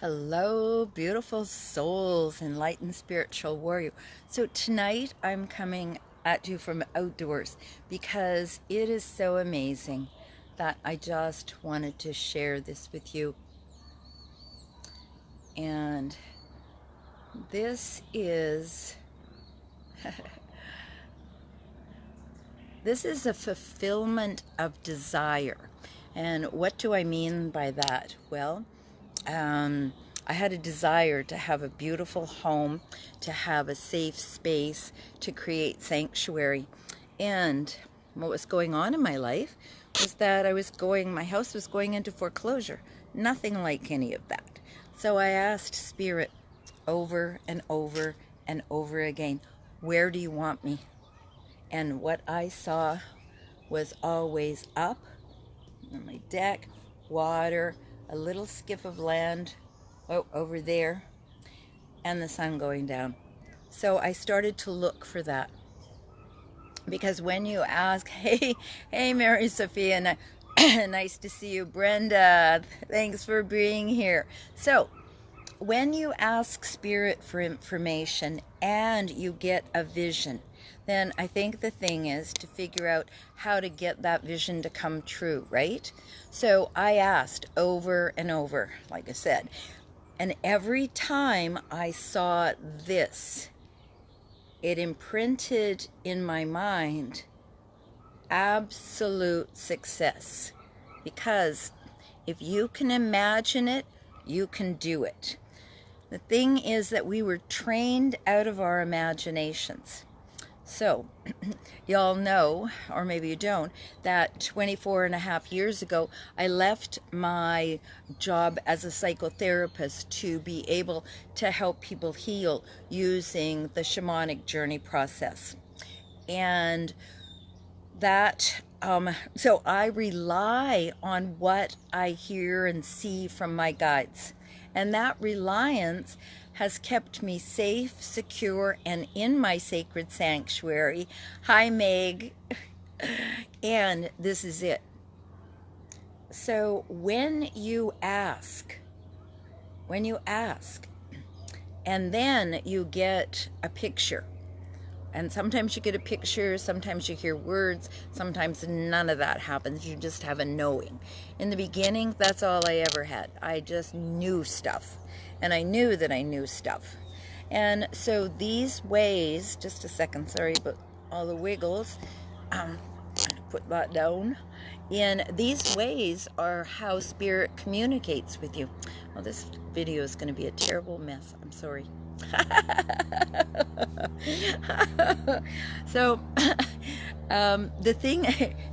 Hello, beautiful souls, enlightened spiritual warrior. So tonight I'm coming at you from outdoors because it is so amazing that I just wanted to share this with you. And this is this is a fulfillment of desire. And what do I mean by that? Well, I had a desire to have a beautiful home, to have a safe space, to create sanctuary. And what was going on in my life was that my house was going into foreclosure. Nothing like any of that. So I asked Spirit over and over and over again, where do you want me? And what I saw was always up on my deck, water, a little skiff of land over there, and the sun going down. So I started to look for that. Because when you ask, hey Mary Sophia, nice to see you. Brenda, thanks for being here. So when you ask Spirit for information and you get a vision, then I think the thing is to figure out how to get that vision to come true, right? So I asked over and over, like I said, and every time I saw this, it imprinted in my mind absolute success. Because if you can imagine it, you can do it. The thing is that we were trained out of our imaginations. So, y'all know, or maybe you don't, that 24 and a half years ago, I left my job as a psychotherapist to be able to help people heal using the shamanic journey process. And that, so I rely on what I hear and see from my guides. And that reliance has kept me safe, secure, and in my sacred sanctuary. Hi, Meg. And this is it. So when you ask, and then you get a picture, and sometimes you get a picture, sometimes you hear words, sometimes none of that happens. You just have a knowing. In the beginning, that's all I ever had. I just knew stuff. And I knew that I knew stuff. And so these ways, just a second, sorry about all the wiggles. Put that down. And these ways are how Spirit communicates with you. Well, this video is going to be a terrible mess. I'm sorry. So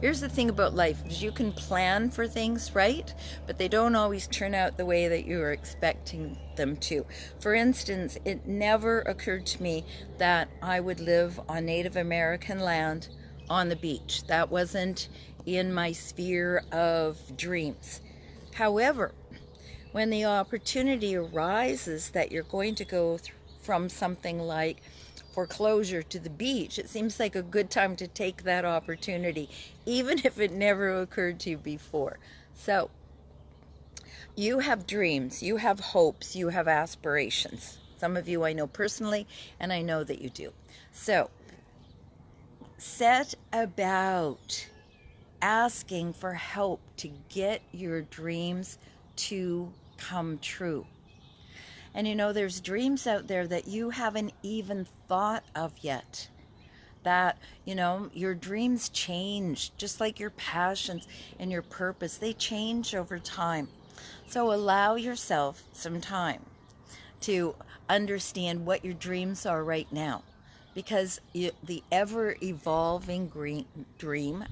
here's the thing about life is you can plan for things, right? But they don't always turn out the way that you are expecting them to. For instance, it never occurred to me that I would live on Native American land on the beach. That wasn't in my sphere of dreams. However, when the opportunity arises that you're going to go from something like foreclosure to the beach, it seems like a good time to take that opportunity, even if it never occurred to you before. So, you have dreams, you have hopes, you have aspirations. Some of you I know personally, and I know that you do. So, set about asking for help to get your dreams to come true. And you know, there's dreams out there that you haven't even thought of yet. That, you know, your dreams change, just like your passions and your purpose. They change over time. So allow yourself some time to understand what your dreams are right now. Because the ever-evolving dream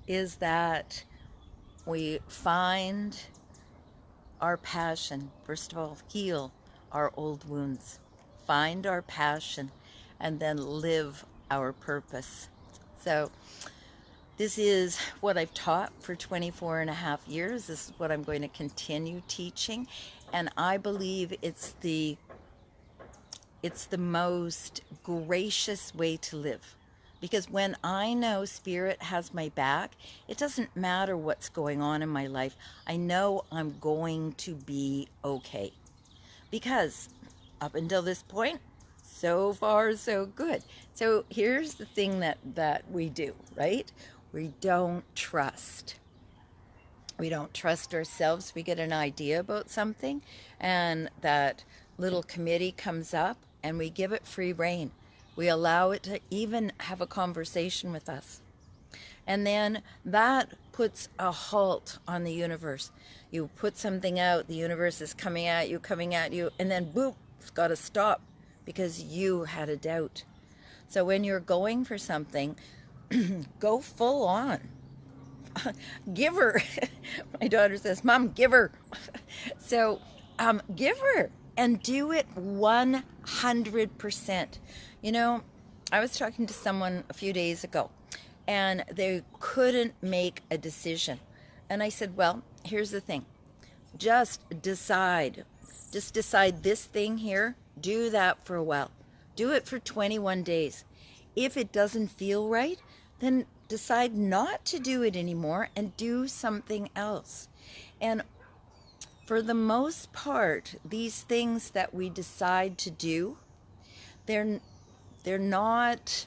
is that we find our passion. First of all, heal our old wounds. Find our passion and then live our purpose. So this is what I've taught for 24 and a half years. This is what I'm going to continue teaching. And I believe it's the most gracious way to live. Because when I know Spirit has my back, it doesn't matter what's going on in my life. I know I'm going to be okay. Because up until this point, so far so good. So here's the thing that we do, right? We don't trust. We don't trust ourselves. We get an idea about something, and that little committee comes up, and we give it free rein. We allow it to even have a conversation with us. And then that puts a halt on the universe. You put something out, the universe is coming at you, and then boop, it's got to stop because you had a doubt. So when you're going for something, go full on. Give her. My daughter says, Mom, give her. So give her and do it 100%. You know, I was talking to someone a few days ago, and they couldn't make a decision. And I said, well, here's the thing. Just decide. Just decide this thing here. Do that for a while. Do it for 21 days. If it doesn't feel right, then decide not to do it anymore and do something else. And for the most part, these things that we decide to do, they're not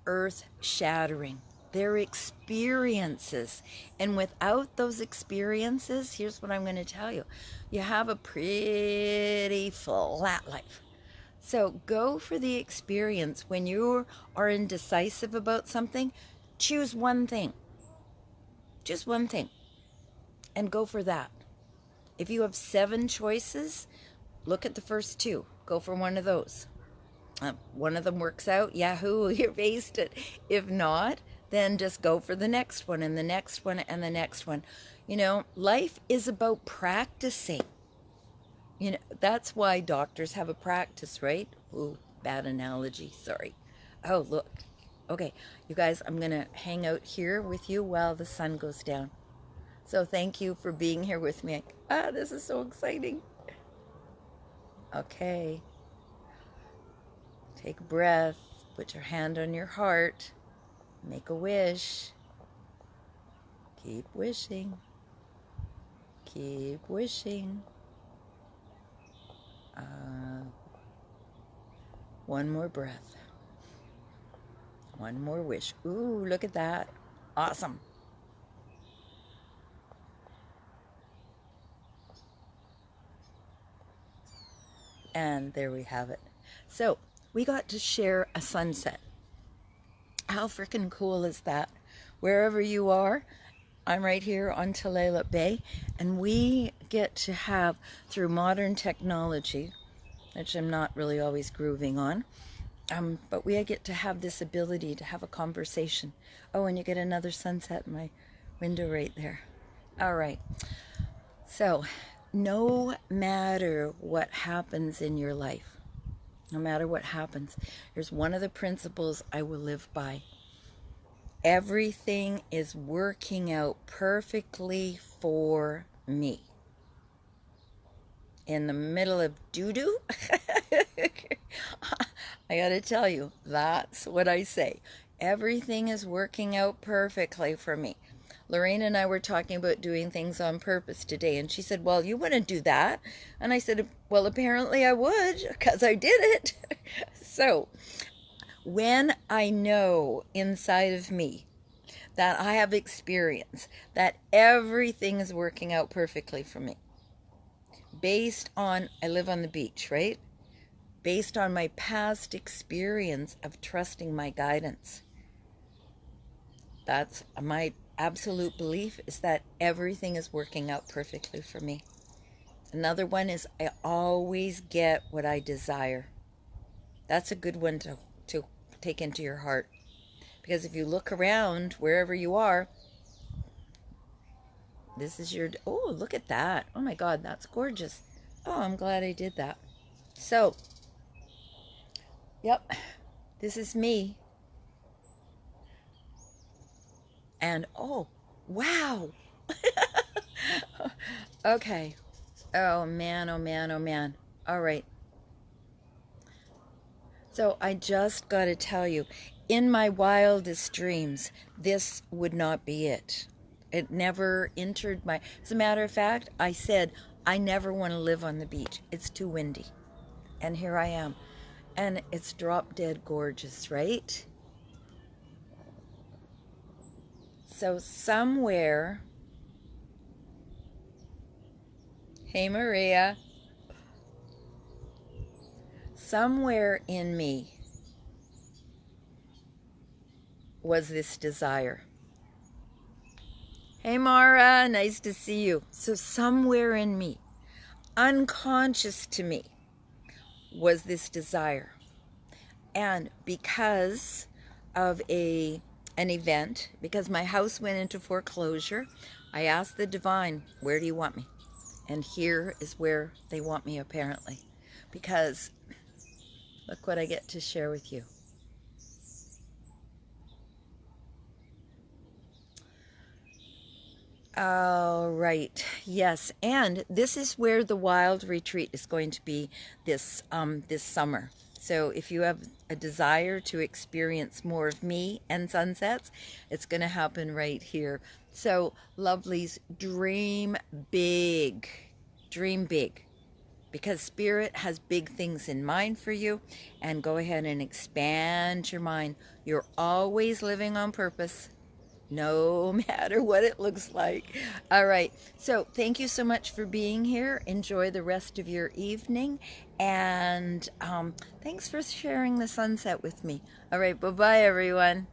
earth-shattering. They're experiences. And without those experiences, here's what I'm going to tell you. You have a pretty flat life. So go for the experience. When you are indecisive about something, choose one thing. Just one thing. And go for that. If you have 7 choices, look at the first 2. Go for one of those. One of them works out, yahoo, you aced it. If not, then just go for the next one and the next one and the next one. You know, life is about practicing. You know, that's why doctors have a practice, right? Ooh, bad analogy, sorry. Oh, look. Okay, you guys, I'm going to hang out here with you while the sun goes down. So thank you for being here with me. This is so exciting. Okay. Take a breath. Put your hand on your heart. Make a wish. Keep wishing. Keep wishing. One more breath. One more wish. Ooh, look at that. Awesome. And there we have it. So we got to share a sunset. How freaking cool is that? Wherever you are, I'm right here on Tulalip Bay, and we get to have, through modern technology, which I'm not really always grooving on, but we get to have this ability to have a conversation. Oh, and you get another sunset in my window right there. All right. So, no matter what happens in your life, no matter what happens, here's one of the principles I will live by. Everything is working out perfectly for me. In the middle of doo-doo, I gotta tell you, that's what I say. Everything is working out perfectly for me. Lorraine and I were talking about doing things on purpose today, and she said, well, you wouldn't do that. And I said, well, apparently I would, because I did it. So, when I know inside of me that I have experience, that everything is working out perfectly for me, based on, I live on the beach, right? Based on my past experience of trusting my guidance. That's my absolute belief, is that everything is working out perfectly for me. Another one is I always get what I desire. That's a good one to take into your heart. Because if you look around wherever you are, this is your, oh, look at that. Oh my God, that's gorgeous. Oh, I'm glad I did that. So, yep, this is me. And, oh, wow. Okay. Oh, man, oh, man, oh, man. All right. So I just got to tell you, in my wildest dreams, this would not be it. It never entered my... As a matter of fact, I said, I never want to live on the beach. It's too windy. And here I am. And it's drop dead gorgeous, right? So somewhere... Hey, Maria. Somewhere in me was this desire. Hey, Mara, nice to see you. So somewhere in me, unconscious to me, was this desire. And because of an event, because my house went into foreclosure, I asked the divine, where do you want me? And here is where they want me, apparently. Because look what I get to share with you. All right. Yes, and this is where the wild retreat is going to be this summer. So if you have a desire to experience more of me and sunsets, it's going to happen right here. So lovelies, dream big. Dream big. Because Spirit has big things in mind for you, and go ahead and expand your mind. You're always living on purpose, no matter what it looks like. All right, so thank you so much for being here. Enjoy the rest of your evening, and thanks for sharing the sunset with me. All right, bye-bye, everyone.